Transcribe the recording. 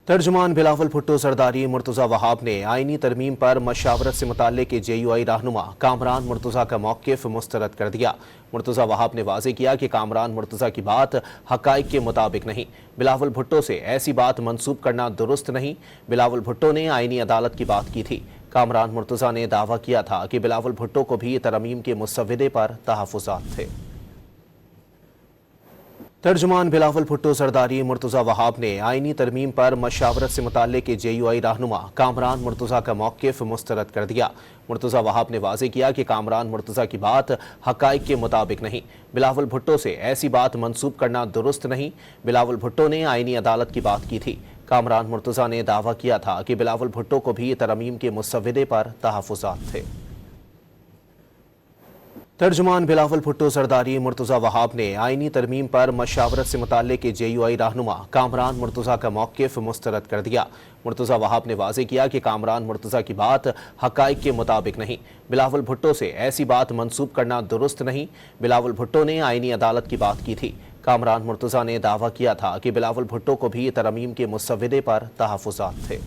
तर्जुमान बिलावल भुट्टो सरदारी मुर्तज़ा वहाब ने आईनी तरमीम पर मशावरत से मुताल्लिक JUI रहनुमा कामरान मुर्तज़ा का मौक़िफ़ मुस्तरद कर दिया। मुर्तज़ा वहाब ने वाज़ेह किया कि कामरान मुर्तज़ा की बात हक़ाइक़ के मुताबिक नहीं, बिलावल भुट्टो से ऐसी बात मंसूब करना दुरुस्त नहीं। बिलावल भुट्टो ने आईनी अदालत की बात की थी। कामरान मुर्तज़ा ने दावा किया था कि बिलावल भुट्टो को भी तरमीम के मुसव्विदे पर तहफ़्फ़ुज़ात थे। तर्जुमान बिलावल भुट्टो सरदारी मुर्तज़ा वहाब ने आईनी तरमीम पर मशावरत से मुताल्लिक JUI रहनुमा कामरान मुर्तज़ा का मौक़िफ़ मुस्तरद कर दिया। मुर्तज़ा वहाब ने वाज़ेह किया कि कामरान मुर्तज़ा की बात हक़ाइक़ के मुताबिक नहीं, बिलावल भुट्टो से ऐसी बात मंसूब करना दुरुस्त नहीं। बिलावल भुट्टो ने आईनी अदालत की बात की थी। कामरान मुर्तज़ा ने दावा किया था कि बिलावल भुट्टो को भी तरमीम के मुसव्विदे पर तहफ़्फ़ुज़ात थे। तर्जुमान बिलावल भुट्टो सरदारी मुर्तज़ा वहाब ने आईनी तरमीम पर मशावरत से मुताल्लिक JUI रहनुमा कामरान मुर्तज़ा का मौक़िफ़ मुस्तरद कर दिया। मुर्तज़ा वहाब ने वाज़ेह किया कि कामरान मुर्तज़ा की बात हक़ाइक़ के मुताबिक नहीं, बिलावल भुट्टो से ऐसी बात मंसूब करना दुरुस्त नहीं। बिलावल भुट्टो ने आईनी अदालत की बात की थी। कामरान मुर्तज़ा ने दावा किया था कि बिलावल भुट्टो को भी तरमीम के मुसव्विदे पर तहफ़्फ़ुज़ात थे।